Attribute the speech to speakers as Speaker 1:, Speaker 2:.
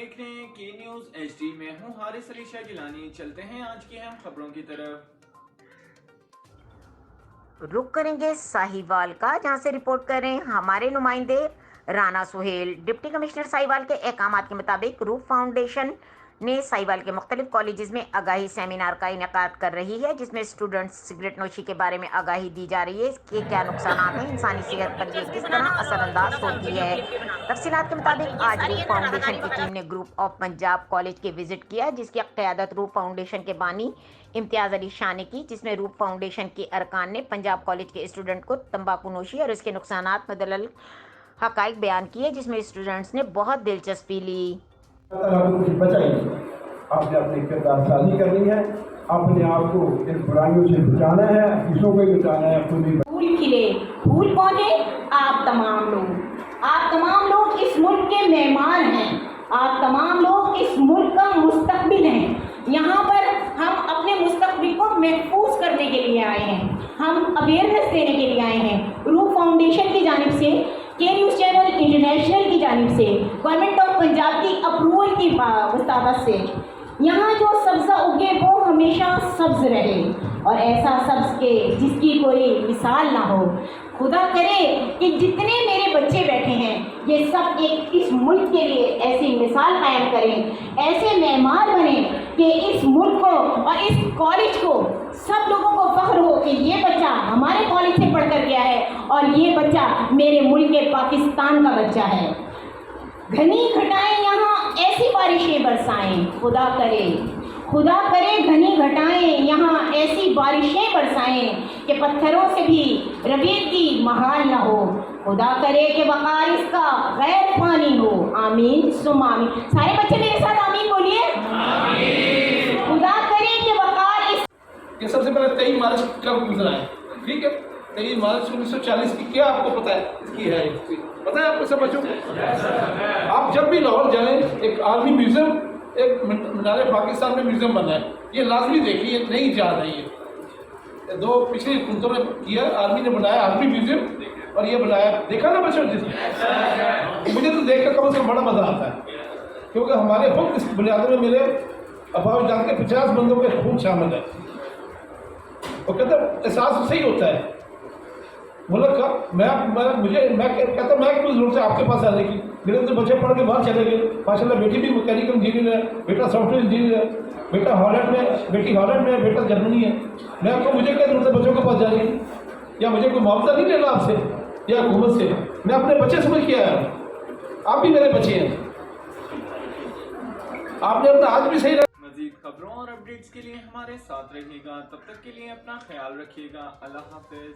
Speaker 1: देख रहे हैं के न्यूज HD में हूं हारिस अली शाह गिलानी। चलते हैं आज की अहम खबरों की तरफ।
Speaker 2: रुक करेंगे साहिवाल का, जहां से रिपोर्ट कर रहे हैं हमारे नुमाइंदे राना सुहेल। डिप्टी कमिश्नर साहिवाल के अहकामात के मुताबिक रूफ फाउंडेशन ने साहिवाल के मुख्तलिफ कॉलेजेस में आगाही सेमिनार का इनेकाद कर रही है, जिसमें स्टूडेंट्स सिगरेट नोशी के बारे में आगाही दी जा रही है। इसके क्या नुकसान हैं, इंसानी सेहत पर ये किस तरह असरअंदाज होती है। तफसीलात के मुताबिक आज रूफ फाउंडेशन की टीम ने ग्रुप ऑफ पंजाब कॉलेज के विजिट किया, जिसकी क़यादत रूफ फाउंडेशन के बानी इम्तियाज़ अली शाह ने की, जिसमें रूफ फाउंडेशन के अरकान ने पंजाब कॉलेज के स्टूडेंट को तंबाकू नोशी और इसके नुकसानात मुदल्लल हक़ाइक़ बयान किए, जिसमें स्टूडेंट्स ने बहुत दिलचस्पी ली।
Speaker 3: आपने अपनी किरदार साजी करनी है, अपने आप को इन बुराइयों से बचाना है, दूसरों को भी बचाना है, खुद भी।
Speaker 4: फूल खिले, फूल कौन है? आप तमाम लोग इस मुल्क के मेहमान हैं। आप तमाम लोग इस मुल्क का मुस्तकबिल हैं। यहाँ पर हम अपने मुस्तकबिल को महफूज करने के लिए आए हैं, हम अवेयरनेस देने के लिए आए हैं। रूफ फाउंडेशन की जानिब से, के न्यूज़ चैनल इंटरनेशनल की जानिब से, गवर्नमेंट ऑफ पंजाब की अप्रूवल की वसावत से यहाँ जो सब्ज़ा उगे वो हमेशा सब्ज़ रहे और ऐसा सब्ज़ के जिसकी कोई मिसाल ना हो। खुदा करे कि जितने मेरे बच्चे बैठे हैं ये सब एक इस मुल्क के लिए ऐसी मिसाल कायम करें, ऐसे मेहमान बने कि इस मुल्क को और इस कॉलेज को सब लोगों को फख्र हो कि ये बच्चा हमारे कॉलेज से पढ़कर गया है और ये बच्चा मेरे मुल्क के पाकिस्तान का बच्चा है। घनी घटाएं यहाँ ऐसी बारिशें बरसाएं, खुदा करे घनी घटाएं यहाँ ऐसी बारिशें बरसाएं कि पत्थरों से भी रबीत की महाल न हो। खुदा करे कि वक़ार इसका गैर पानी हो। आमीन सुम आमीन। सारे बच्चे मेरे साथ आमीन बोलिए। खुदा करे कि वक़ार इस।
Speaker 5: ये सबसे पहले 23 मार्च कब गुजरा है? ठीक है, 23 मार्च 1940 की क्या आपको पता है? इसकी है पता है आपको सब बच्चों को? आप जब भी लाहौर जाएं, एक आर्मी म्यूजियम, एक मीनार पाकिस्तान में म्यूजियम बना है, ये लाजमी देखिए, नहीं जा रही है। दो पिछली हुकूमतों ने किया, आर्मी ने बनाया आर्मी म्यूजियम और ये बनाया, देखा ना बच्चों? मुझे तो देख कर कम से कम बड़ा मजा आता है, क्योंकि हमारे हुक्म इस बुनियाद में मेरे अफवाज के 50 बंदों के खून शामिल है। और कहते एहसास सही होता है मुल्क का। मैं कहता मैं क्यों जरूरत है आपके पास आने की? मेरे तो बच्चे पढ़ के बाहर चले गए माशाल्लाह। बेटी भी मैकेनिकल इंजीनियर है, बेटा सॉफ्टवेयर इंजीनियर है, बेटा हॉलैंड में, बेटी हॉलैंड में, बेटा जर्मनी है। मैं आपको मुझे क्या जरूरत है बच्चों के पास जाने की? या मुझे कोई मुआवजा नहीं लेना आपसे या हुकूमत से? मैं अपने बच्चे समझ के आया हूँ, आप भी मेरे बच्चे हैं। आपने अपना आज भी सही।
Speaker 1: मजीद खबरों और अपडेट्स के लिए हमारे साथ रहिएगा। तब तक के लिए अपना ख्याल रखिएगा। अल्लाह हाफिज।